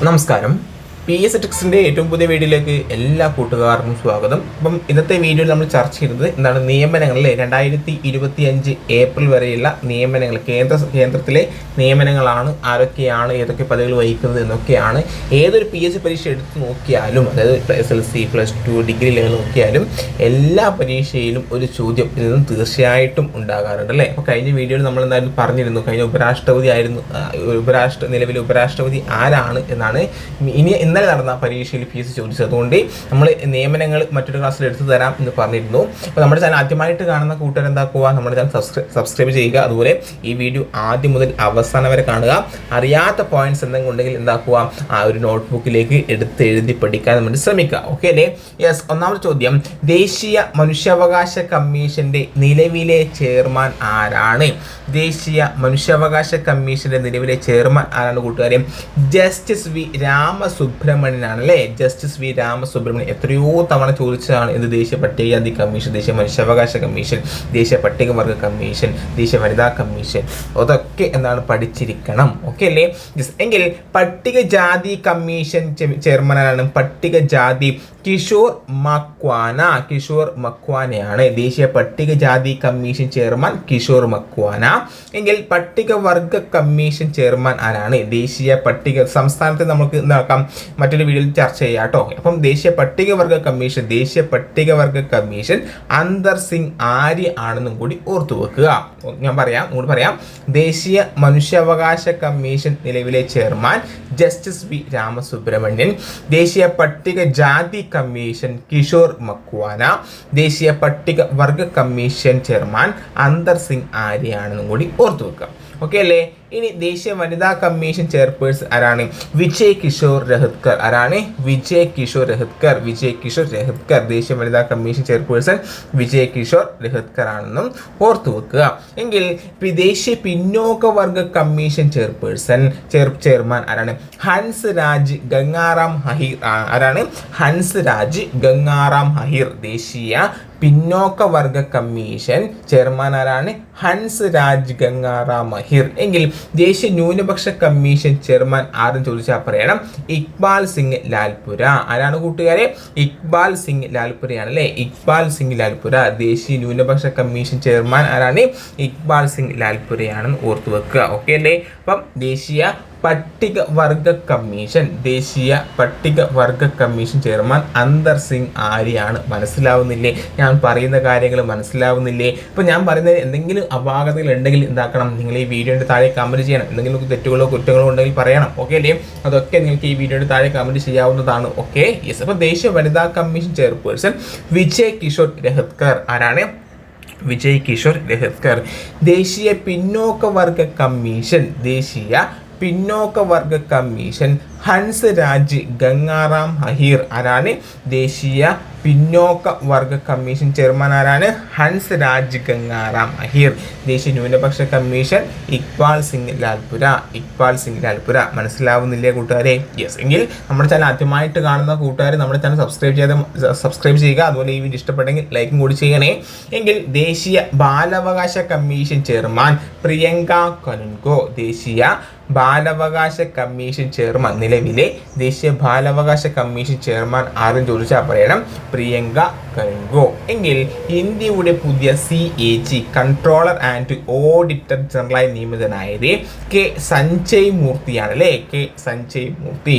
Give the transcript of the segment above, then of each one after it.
നമസ്കാരം. PS ടിക്സിൻ്റെ ഏറ്റവും പുതിയ വീഡിയോയിലേക്ക് എല്ലാ കൂട്ടുകാർക്കും സ്വാഗതം. അപ്പം ഇന്നത്തെ വീഡിയോയിൽ നമ്മൾ ചർച്ച ചെയ്യുന്നത് എന്താണ് നിയമനങ്ങളിലെ 2025 ഏപ്രിൽ വരെയുള്ള നിയമനങ്ങൾ കേന്ദ്രത്തിലെ നിയമനങ്ങളാണ്. ആരൊക്കെയാണ് ഏതൊക്കെ പദവികൾ വഹിക്കുന്നത് എന്നൊക്കെയാണ്. ഏതൊരു PS പരീക്ഷ എടുത്ത് നോക്കിയാലും, അതായത് SSLC +2 ഡിഗ്രി ലെവൽ നോക്കിയാലും എല്ലാ പരീക്ഷയിലും ഒരു ചോദ്യം ഇതിൽ നിന്ന് തീർച്ചയായിട്ടും ഉണ്ടാകാറുണ്ട് അല്ലേ. അപ്പോൾ കഴിഞ്ഞ വീഡിയോയിൽ നമ്മൾ എന്തായാലും പറഞ്ഞിരുന്നു, കഴിഞ്ഞ ഉപരാഷ്ട്രപതി ആയിരുന്നു നിലവിലെ ഉപരാഷ്ട്രപതി ആരാണ് എന്നാണ് ഇന്നലെ നടന്ന പരീക്ഷയിൽ PS ചോദിച്ചത്. അതുകൊണ്ട് നമ്മൾ നിയമനങ്ങൾ മറ്റൊരു ക്ലാസ്സിൽ എടുത്തു തരാം എന്ന് പറഞ്ഞിരുന്നു. അപ്പോൾ നമ്മുടെ ചാനൽ ആദ്യമായിട്ട് കാണുന്ന കൂട്ടുകാർ എന്താക്കുക, നമ്മുടെ ചാനൽ സബ്സ്ക്രൈബ് ചെയ്യുക. അതുപോലെ ഈ വീഡിയോ ആദ്യം മുതൽ അവസാനം വരെ കാണുക. അറിയാത്ത പോയിന്റ്സ് എന്തെങ്കിലും ഉണ്ടെങ്കിൽ എന്താക്കുക, ആ ഒരു നോട്ട്ബുക്കിലേക്ക് എഴുതി പഠിക്കാൻ വേണ്ടി ശ്രമിക്കുക. ഓക്കെ അല്ലേ? യെസ്. ഒന്നാമത്തെ ചോദ്യം, ദേശീയ മനുഷ്യാവകാശ കമ്മീഷന്റെ നിലവിലെ ചെയർമാൻ ആരാണ്? ദേശീയ മനുഷ്യാവകാശ കമ്മീഷന്റെ നിലവിലെ ചെയർമാൻ ആരാണ് കൂട്ടുകാരെ? ജസ്റ്റിസ് വി രാമസുബ്രഹ്മണ്യനാണ് അല്ലേ. ജസ്റ്റിസ് വി രാമസുബ്രഹ്മണ്യൻ എത്രയോ തവണ ചോദിച്ചതാണ് ഇത്. ദേശീയ പട്ടികജാതി കമ്മീഷൻ, ദേശീയ മനുഷ്യാവകാശ കമ്മീഷൻ, ദേശീയ പട്ടികവർഗ കമ്മീഷൻ, ദേശീയ വനിതാ കമ്മീഷൻ, അതൊക്കെ എന്താണ് പഠിച്ചിരിക്കണം. ഓക്കെ അല്ലേ? എങ്കിൽ പട്ടികജാതി കമ്മീഷൻ ചെയർമാനാണ് പട്ടികജാതി കിഷോർ മക്വാനയാണ്. ദേശീയ പട്ടികജാതി കമ്മീഷൻ ചെയർമാൻ കിഷോർ മക്വാന. എങ്കിൽ പട്ടികവർഗ കമ്മീഷൻ ചെയർമാൻ ആരാണ്? ദേശീയ സംസ്ഥാനത്ത് നമുക്ക് എന്താക്കാം, മറ്റൊരു വീഡിയോയിൽ ചർച്ച ചെയ്യാം കേട്ടോ. അപ്പം ദേശീയ പട്ടികവർഗ കമ്മീഷൻ അന്തർ സിംഗ് ആര്യ ആണെന്നും കൂടി ഓർത്തു വെക്കുക. ഞാൻ പറയാം. ദേശീയ മനുഷ്യാവകാശ കമ്മീഷൻ നിലവിലെ ചെയർമാൻ ജസ്റ്റിസ് വി രാമസുബ്രഹ്മണ്യൻ. ദേശീയ പട്ടികജാതി കമ്മീഷൻ കിഷോർ മക്വാന. ദേശീയ പട്ടികവർഗ കമ്മീഷൻ ചെയർമാൻ അന്തർ സിംഗ് ആര്യ ആണെന്നും കൂടി ഓർത്തു വെക്കുക. ഓക്കെ അല്ലേ? ഇനി ദേശീയ വനിതാ കമ്മീഷൻ ചെയർപേഴ്സൺ ആരാണ്? വിജയ് കിഷോർ രഹത്കർ. ആരാണ്? വിജയ് കിഷോർ രഹത്കർ. ദേശീയ വനിതാ കമ്മീഷൻ ചെയർപേഴ്സൺ വിജയ് കിഷോർ രഹത്കർ ആണെന്നും ഓർത്തു വെക്കുക. എങ്കിൽ ദേശീയ പിന്നോക്ക വർഗ കമ്മീഷൻ ചെയർമാൻ ആരാണ്? ഹൻസ് രാജ് ഗംഗാറാം അഹിർ. ആരാണ്? ഹൻസ് രാജ് ഗംഗാറാം അഹിർ. ദേശീയ പിന്നോക്ക വർഗ കമ്മീഷൻ ചെയർമാൻ ആരാണ്? ഹൻസ് രാജ് ഗംഗാറാം അഹിർ. എങ്കിൽ ദേശീയ ന്യൂനപക്ഷ കമ്മീഷൻ ചെയർമാൻ ആരെന്ന് ചോദിച്ചാൽ പറയണം ഇക്ബാൽ സിംഗ് ലാൽപുര. ആരാണ് കൂട്ടുകാരെ? ഇക്ബാൽ സിംഗ് ലാൽപുരയാണ് അല്ലേ. ഇക്ബാൽ സിംഗ് ലാൽപുര. ദേശീയ ന്യൂനപക്ഷ കമ്മീഷൻ ചെയർമാൻ ആരാണ്? ഇക്ബാൽ സിംഗ് ലാൽപുരയാണെന്ന് ഓർത്തു വെക്കുക. ഓക്കെ അല്ലേ? അപ്പം ദേശീയ പട്ടികവർഗ കമ്മീഷൻ ചെയർമാൻ അന്തർ സിംഗ് ആര്യാണ്. മനസ്സിലാവുന്നില്ലേ? ഞാൻ പറയുന്ന കാര്യങ്ങൾ മനസ്സിലാവുന്നില്ലേ? ഇപ്പം ഞാൻ പറയുന്നത് എന്തെങ്കിലും അപാകതകൾ ഉണ്ടെങ്കിൽ എന്താക്കണം, നിങ്ങൾ ഈ വീഡിയോയുടെ താഴെ കമൻറ്റ് ചെയ്യണം. എന്തെങ്കിലും തെറ്റുകളോ കുറ്റങ്ങളോ ഉണ്ടെങ്കിൽ പറയണം. ഓക്കെ അല്ലേ? അതൊക്കെ നിങ്ങൾക്ക് ഈ വീഡിയോയുടെ താഴെ കമൻറ്റ് ചെയ്യാവുന്നതാണ്. ഓക്കെ. യെസ്. അപ്പോൾ ദേശീയ വനിതാ കമ്മീഷൻ ചെയർപേഴ്സൺ വിജയ് കിഷോർ രഹത്കർ. ആരാണ്? വിജയ് കിഷോർ രഹത്കർ. ദേശീയ പിന്നോക്ക വർഗ കമ്മീഷൻ ഹൻസ് രാജ് ഗംഗാറാം അഹിർ. ആരാണ്? ദേശീയ പിന്നോക്ക വർഗ കമ്മീഷൻ ചെയർമാൻ ആരാണ്? ഹൻസ് രാജ് ഗംഗാറാം അഹിർ. ദേശീയ ന്യൂനപക്ഷ കമ്മീഷൻ ഇക്ബാൽ സിംഗ് ലാൽപുര. മനസ്സിലാവുന്നില്ലേ കൂട്ടുകാരെ? യെസ്. എങ്കിൽ നമ്മുടെ ചാനൽ ആദ്യമായിട്ട് കാണുന്ന കൂട്ടുകാർ നമ്മുടെ ചാനൽ സബ്സ്ക്രൈബ് ചെയ്യുക. അതുപോലെ ഈ വീഡിയോ ഇഷ്ടപ്പെട്ടെങ്കിൽ ലൈക്കും കൂടി ചെയ്യണേ. എങ്കിൽ ദേശീയ ബാലാവകാശ കമ്മീഷൻ ചെയർമാൻ പ്രിയങ്ക കനുൻഗോ. ദേശീയ ബാലാവകാശ കമ്മീഷൻ ചെയർമാൻ, നിലവിലെ ദേശീയ ബാലാവകാശ കമ്മീഷൻ ചെയർമാൻ ആരെന്ന് ചോദിച്ചാൽ പറയണം പ്രിയങ്ക കനുൻഗോ. എങ്കിൽ ഇന്ത്യയുടെ പുതിയ CAG കൺട്രോളർ ആൻഡ് ഓഡിറ്റർ ജനറലായി നിയമിതനായത് K സഞ്ജയ് മൂർത്തിയാണ് അല്ലേ. K സഞ്ജയ് മൂർത്തി.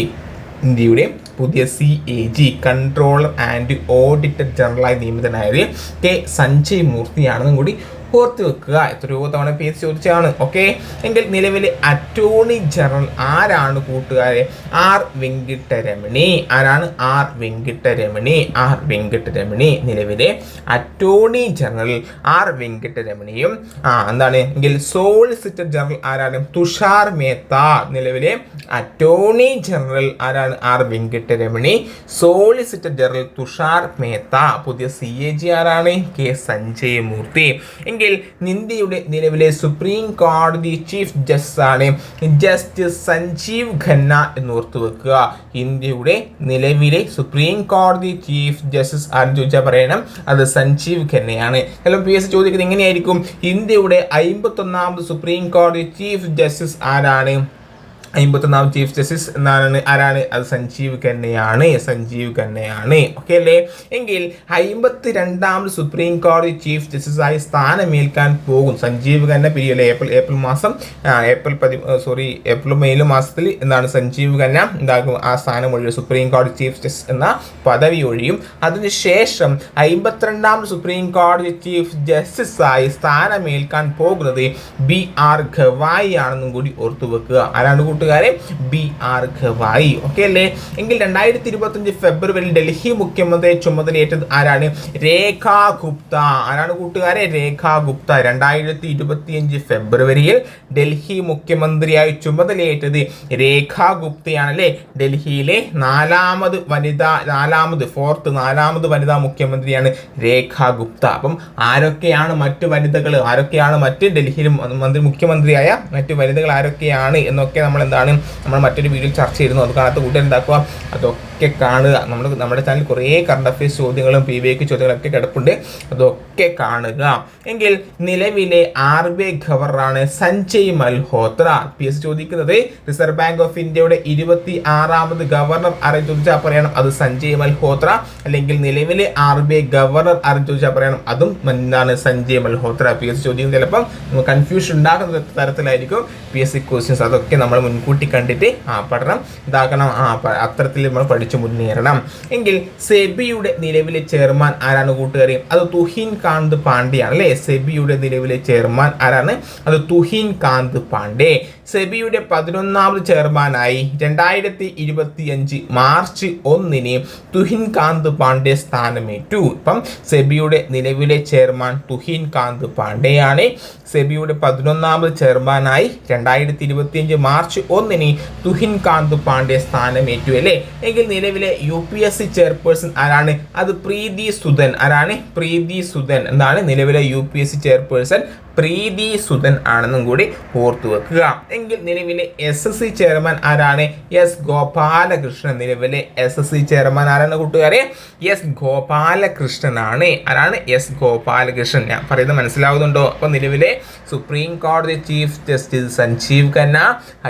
ഇന്ത്യയുടെ പുതിയ CAG കൺട്രോളർ ആൻഡ് ഓഡിറ്റർ ജനറലായി നിയമിതനായത് K സഞ്ജയ് മൂർത്തിയാണെന്നും കൂടി ഓർത്ത് വെക്കുക. എത്രയോ തവണ PS ചോദിച്ചതാണ്. ഓക്കെ. എങ്കിൽ നിലവിലെ അറ്റോർണി ജനറൽ ആരാണ് കൂട്ടുകാരെ? R വെങ്കിട്ടരമണി. ആരാണ്? R വെങ്കിട്ടരമണി. നിലവിലെ അറ്റോർണി ജനറൽ R വെങ്കിട്ടരമണിയും എന്താണ് എങ്കിൽ സോളിസിറ്റർ ജനറൽ ആരാണ്? തുഷാർ മേത്ത. നിലവിലെ അറ്റോർണി ജനറൽ ആരാണ്? R Venkataramani. Solicitor general Tushar Mehta. പുതിയ CAG ആരാണ്? K സഞ്ജയ് മൂർത്തി. എങ്കിൽ ഇന്ത്യയുടെ നിലവിലെ സുപ്രീം കോടതി ചീഫ് ജസ്റ്റിസ് ആണ് ജസ്റ്റിസ് സഞ്ജീവ് ഖന്ന എന്ന് ഓർത്തു വെക്കുക. ഇന്ത്യയുടെ നിലവിലെ സുപ്രീം കോടതി ചീഫ് ജസ്റ്റിസ് ആരെന്ന് ചോദിച്ചാൽ പറയണം അത് സഞ്ജീവ് ഖന്നയാണ്. ചിലപ്പോൾ PS ചോദിക്കുന്നത് എങ്ങനെയായിരിക്കും? ഇന്ത്യയുടെ 51ാമത് സുപ്രീം കോടതി ചീഫ് ജസ്റ്റിസ് ആരാണ്? 51 ചീഫ് ജസ്റ്റിസ് എന്നാണ് ആരാണ്? അത് സഞ്ജീവ് ഖന്നയാണ്. ഓക്കെ അല്ലേ? എങ്കിൽ 52 സുപ്രീം കോടതി ചീഫ് ജസ്റ്റിസായി സ്ഥാനമേൽക്കാൻ പോകും സഞ്ജീവ് ഖന്ന. പിരിയല്ലേ ഏപ്രിൽ മെയ് മാസത്തിൽ എന്താണ് സഞ്ജീവ് ഖന്ന എന്താകും? ആ സ്ഥാനം ഒഴിയും, സുപ്രീം കോടതി ചീഫ് ജസ്റ്റിസ് എന്ന പദവി ഒഴിയും. അതിനുശേഷം 52 സുപ്രീം കോടതി ചീഫ് ജസ്റ്റിസായി സ്ഥാനമേൽക്കാൻ പോകുന്നത് BR ഗവായി ആണെന്നും കൂടി ഓർത്തു വെക്കുക. ആരാണ് കൂട്ടുകാരെ? BR ഗവായി. ഓക്കെ അല്ലേ? എങ്കിൽ 2025 ഫെബ്രുവരിയിൽ ഡൽഹി മുഖ്യമന്ത്രി ചുമതലയേറ്റത് ആരാണ്? രേഖാ ഗുപ്ത. ആരാണ് കൂട്ടുകാരെ? രേഖാ ഗുപ്ത. 2025 ഫെബ്രുവരിയിൽ ഡൽഹി മുഖ്യമന്ത്രിയായി ചുമതലയേറ്റത് രേഖാ ഗുപ്തയാണ് അല്ലേ? ഡൽഹിയിലെ നാലാമത് വനിതാ മുഖ്യമന്ത്രിയാണ് രേഖാ ഗുപ്ത. അപ്പം ആരൊക്കെയാണ് മറ്റു വനിതകൾ, ആരൊക്കെയാണ് മറ്റ് ഡൽഹിയിൽ മുഖ്യമന്ത്രിയായ മറ്റു വനിതകൾ ആരൊക്കെയാണ് എന്നൊക്കെ നമ്മൾ മറ്റൊരു വീഡിയോയിൽ ചർച്ച ചെയ്യുന്നു. അത് കാണാത്ത കൂട്ടുകാർ എന്താക്കുക? അതൊക്കെ കാണുക. നമ്മുടെ ചാനൽ കുറേ കറണ്ട് അഫയേഴ്സ് ചോദ്യങ്ങളും PVQ ചോദ്യങ്ങളൊക്കെ കിടപ്പുണ്ട്, അതൊക്കെ കാണുക. എങ്കിൽ നിലവിലെ RBI ഗവർണറാണ് സഞ്ജയ് മൽഹോത്ര. PS ചോദിക്കുന്നത് റിസർവ് ബാങ്ക് ഓഫ് ഇന്ത്യയുടെ 26ാമത് ഗവർണർ ആരെന്ന് ചോദിച്ചാൽ പറയണം അത് സഞ്ജയ് മൽഹോത്ര. അല്ലെങ്കിൽ നിലവിലെ RBI ഗവർണർ ആരെന്ന് ചോദിച്ചാൽ പറയണം അതും എന്താണ്? സഞ്ജയ് മൽഹോത്ര. PS ചോദ്യം ചിലപ്പം കൺഫ്യൂഷൻ ഉണ്ടാക്കുന്ന തരത്തിലായിരിക്കും PSC ക്വസ്റ്റ്യൻസ്. അതൊക്കെ നമ്മൾ മുൻകൂട്ടി കണ്ടിട്ട് പഠനം ഇതാക്കണം, അത്തരത്തിൽ നമ്മൾ പഠിച്ചു മുന്നേറണം. എങ്കിൽ സെബിയുടെ നിലവിലെ ചെയർമാൻ ആരാണ് കൂട്ടുകാരെ? അത് തുഹിൻ കാന്ത് പാണ്ഡെയാണ് അല്ലേ? സെബിയുടെ നിലവിലെ ചെയർമാൻ ആരാണ്? അത് തുഹിൻ കാന്ത് പാണ്ഡെ. സെബിയുടെ 11ാമത് ചെയർമാനായി 2025 മാർച്ച് 1 തുഹിൻ കാന്ത് പാണ്ഡെ സ്ഥാനമേറ്റു. ഇപ്പം സെബിയുടെ നിലവിലെ ചെയർമാൻ തുഹിൻ കാന്ത് പാണ്ഡെയാണ്. സെബിയുടെ 11ാമത് ചെയർമാനായി 2025 മാർച്ച് 1 തുഹിൻ കാന്ത് പാണ്ഡെ സ്ഥാനമേറ്റു അല്ലേ? എങ്കിൽ നിലവിലെ UPSC ചെയർപേഴ്സൺ ആരാണ്? അത് പ്രീതി സുദൻ. ആരാണ്? പ്രീതി സുദൻ. എന്താണ്? നിലവിലെ UPSC ചെയർപേഴ്സൺ പ്രീതി സുദൻ ആണെന്നും കൂടി ഓർത്തു വെക്കുക. എങ്കിൽ നിലവിലെ SSC ചെയർമാൻ ആരാണ്? S ഗോപാലകൃഷ്ണൻ. നിലവിലെ SSC ചെയർമാൻ ആരാണ് കൂട്ടുകാരെ? S ഗോപാലകൃഷ്ണനാണ്. ആരാണ്? S ഗോപാലകൃഷ്ണൻ. ഞാൻ പറയുന്നത് മനസ്സിലാവുന്നുണ്ടോ? അപ്പോൾ നിലവിലെ സുപ്രീം കോടതി ചീഫ് ജസ്റ്റിസ് സഞ്ജീവ് ഖന്ന,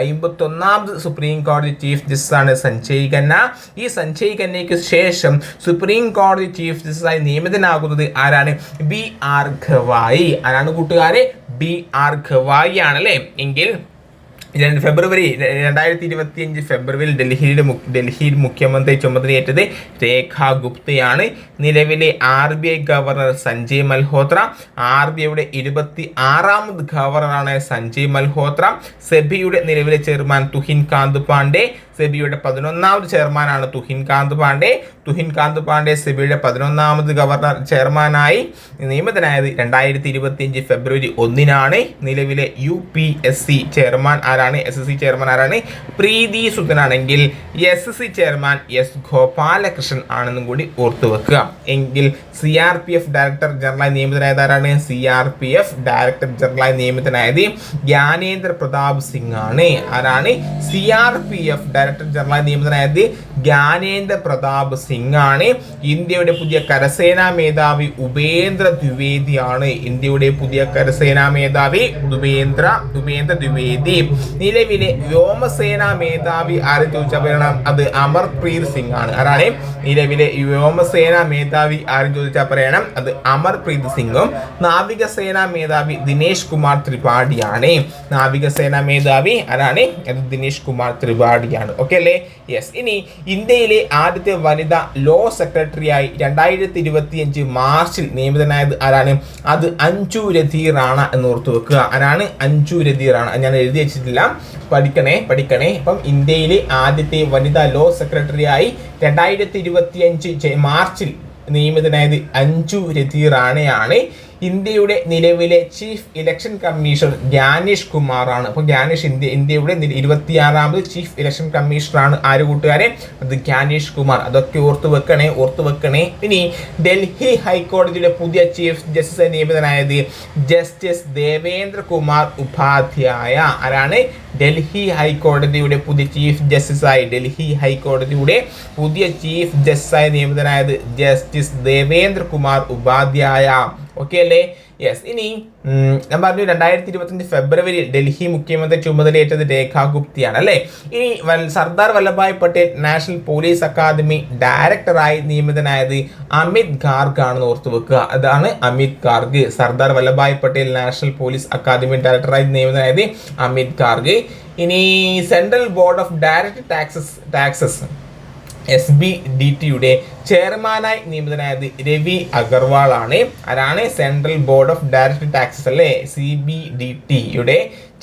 51ാമത് സുപ്രീം കോടതി ചീഫ് ജസ്റ്റിസ് ആണ് സഞ്ജയ് ഖന്ന. ഈ സഞ്ജയ് ഖന്നയ്ക്ക് ശേഷം സുപ്രീം കോടതി ചീഫ് ജസ്റ്റിസായി നിയമിതനാകുന്നത് ആരാണ്? BR ഗവായി. ആരാണ് കൂട്ടുകാരെ? BR ഗവായി ആണല്ലേ? എങ്കിൽ ഫെബ്രുവരി 2025 ഫെബ്രുവരിയിൽ ഡൽഹിയിൽ മുഖ്യമന്ത്രി ചുമതലയേറ്റത് രേഖാ ഗുപ്തയാണ്. നിലവിലെ RBI ഗവർണർ സഞ്ജയ് മൽഹോത്ര. RBIയുടെ 26ാമത് ഗവർണറാണ് സഞ്ജയ് മൽഹോത്ര. സെബിയുടെ നിലവിലെ ചെയർമാൻ തുഹിൻ കാന്ത് പാണ്ഡെ. സെബിയുടെ 11ാമത് ചെയർമാനാണ് തുഹിൻ കാന്ത് പാണ്ഡെ. തുഹിൻ കാന്ത് പാണ്ഡെ സെബിയുടെ 11ാമത് ഗവർണർ ചെയർമാനായി നിയമിതനായത് 2025 ഫെബ്രുവരി 1 നിലവിലെ UPSC ചെയർമാൻ ആരാണ്? SSC ചെയർമാൻ ആരാണ്? പ്രീതി സുദനാണെങ്കിൽ SSC ചെയർമാൻ S ഗോപാലകൃഷ്ണൻ ആണെന്നും കൂടി ഓർത്തു വെക്കുക. എങ്കിൽ CRPF ഡയറക്ടർ ജനറലായി നിയമിതനായത് ആരാണ്? CRPF ഡയറക്ടർ ജനറലായി നിയമിതനായത് ജ്ഞാനേന്ദ്ര പ്രതാപ് സിംഗ് ആണ്. ആരാണ്? CRPF ഡയറക്ടർ ജനറലായി നിയമിതനായത് ജ്ഞാനേന്ദ്ര പ്രതാപ് സിംഗ് ആണ്. ഇന്ത്യയുടെ പുതിയ കരസേനാ മേധാവി ഉപേന്ദ്ര ദ്വിവേദിയാണ്. ഇന്ത്യയുടെ പുതിയ കരസേനാ മേധാവി ഉപേന്ദ്ര ദ്വിവേദി. നിലവിലെ വ്യോമസേനാ മേധാവി ആരും ചോദിച്ചാൽ പറയണം അത് അമർപ്രീത് സിംഗ് ആണ്. ആരാണ്? നിലവിലെ വ്യോമസേനാ മേധാവി ആരും ചോദിച്ചാൽ പറയണം അത് അമർപ്രീത് സിംഗും. നാവികസേനാ മേധാവി ദിനേശ് കുമാർ ത്രിപാഠിയാണ്. നാവികസേനാ മേധാവി ആരാണ്? അത് ദിനേശ് കുമാർ ത്രിപാഠിയാണ്. ഓക്കെ അല്ലേ? യെസ്. ഇനി ഇന്ത്യയിലെ ആദ്യത്തെ വനിതാ ലോ സെക്രട്ടറിയായി 2025 മാർച്ചിൽ നിയമിതനായത് ആരാണ്? അത് അഞ്ജു രതി റാണ എന്ന് ഓർത്തു വെക്കുക. ആരാണ്? അഞ്ജു രതി റാണ. ഞാൻ എഴുതി വെച്ചിട്ടില്ല, പഠിക്കണേ. അപ്പം ഇന്ത്യയിലെ ആദ്യത്തെ വനിതാ ലോ സെക്രട്ടറിയായി 2025 മാർച്ചിൽ നിയമിതനായത് അഞ്ജു രതി റാണയാണ്. ഇന്ത്യയുടെ നിലവിലെ chief election commissioner Gyanesh Kumar ആണ്. അപ്പോൾ ഇന്ത്യയുടെ 26ാമത് ചീഫ് ഇലക്ഷൻ കമ്മീഷണറാണ്. ആര് കൂട്ടുകാരെ? അത് ജ്ഞാനേഷ് കുമാർ. അതൊക്കെ ഓർത്തു വെക്കണേ. ഇനി ഡൽഹി ഹൈക്കോടതിയുടെ പുതിയ ചീഫ് ജസ്റ്റിസ് നിയമിതനായത് ജസ്റ്റിസ് ദേവേന്ദ്ര കുമാർ ഉപാധ്യായ. ആരാണ്? ഡൽഹി ഹൈക്കോടതിയുടെ പുതിയ ചീഫ് ജസ്റ്റിസായി നിയമിതനായത് ജസ്റ്റിസ് ദേവേന്ദ്ര കുമാർ ഉപാധ്യായ. ഓക്കെ അല്ലേ? യെസ്, ഇനി ഞാൻ പറഞ്ഞു 2025 ഫെബ്രുവരിയിൽ ഡൽഹി മുഖ്യമന്ത്രി ചുമതലയേറ്റത് രേഖാ ഗുപ്തയാണ് അല്ലേ. ഇനി Sardar Vallabhbhai Patel national police academy ഡയറക്ടറായി നിയമിതനായത് അമിത് ഗാർഗ് ആണെന്ന് ഓർത്തു വെക്കുക. അതാണ് Amit Garg. Sardar Vallabhbhai Patel national police academy ഡയറക്ടറായി നിയമിതനായത് അമിത് ഗാർഗ്. ഇനി central board of direct taxes SBDT ചെയർമാനായി നിയമിതനായത് രവി അഗർവാൾ ആണ്. ആരാണ്? Central board of direct taxes അല്ലേ, CBDT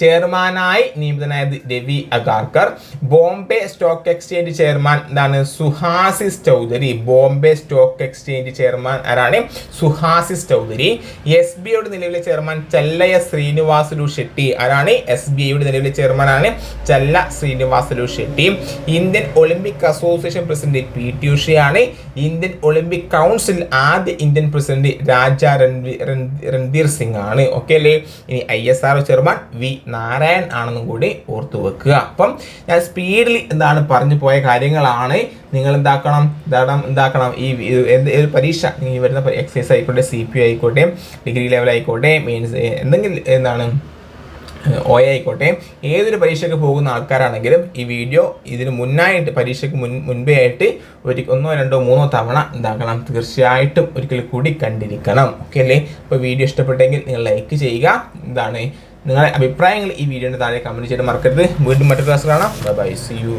ചെയർമാനായി നിയമിതനായത് Ravi Agarkar. Bombay stock exchange chairman എന്താണ്? Suhasis Chaudhary. Bombay stock exchange chairman ആരാണ്? സുഹാസിസ് ചൗധരി. SBIയുടെ നിലവിലെ ചെയർമാൻ ചെല്ലയ ശ്രീനിവാസലു ഷെട്ടി. ആരാണ്? SBIയുടെ നിലവിലെ ചെയർമാനാണ് Chella Srinivasulu Setty. Indian Olympic association president PT ഉഷയാണ്. ഇന്ത്യൻ ഒളിമ്പിക് കൗൺസിൽ ആദ്യ ഇന്ത്യൻ പ്രസിഡന്റ് രാജ രൺബീർ സിംഗ് ആണ്. ഓക്കെ അല്ലേ. ഇനി ISRO ചെയർമാൻ V നാരായൺ ആണെന്നും കൂടി ഓർത്തു വെക്കുക. അപ്പം ഞാൻ സ്പീഡിൽ എന്താണ് പറഞ്ഞു പോയ കാര്യങ്ങളാണ്. നിങ്ങൾ എന്താക്കണം ഈ പരീക്ഷ ഈ വരുന്ന എക്സൈസ് ആയിക്കോട്ടെ, CPO ആയിക്കോട്ടെ, ഡിഗ്രി ലെവൽ ആയിക്കോട്ടെ, മെയിൻസ് എന്തെങ്കിലും എന്താണ് OA ആയിക്കോട്ടെ, ഏതൊരു പരീക്ഷയ്ക്ക് പോകുന്ന ആൾക്കാരാണെങ്കിലും ഈ വീഡിയോ ഇതിന് മുന്നായിട്ട് പരീക്ഷയ്ക്ക് മുൻപേ ആയിട്ട് ഒന്നോ രണ്ടോ മൂന്നോ തവണ എന്താക്കണം, തീർച്ചയായിട്ടും ഒരിക്കൽ കൂടി കണ്ടിരിക്കണം. ഓക്കെ അല്ലേ. അപ്പോൾ വീഡിയോ ഇഷ്ടപ്പെട്ടെങ്കിൽ നിങ്ങൾ ലൈക്ക് ചെയ്യുക. നിങ്ങളുടെ അഭിപ്രായങ്ങൾ ഈ വീഡിയോയുടെ താഴെ കമൻറ്റ് ചെയ്ത് മറക്കരുത്. വീണ്ടും മറ്റൊരു ക്ലാസ് കാണാം. Bye, see U.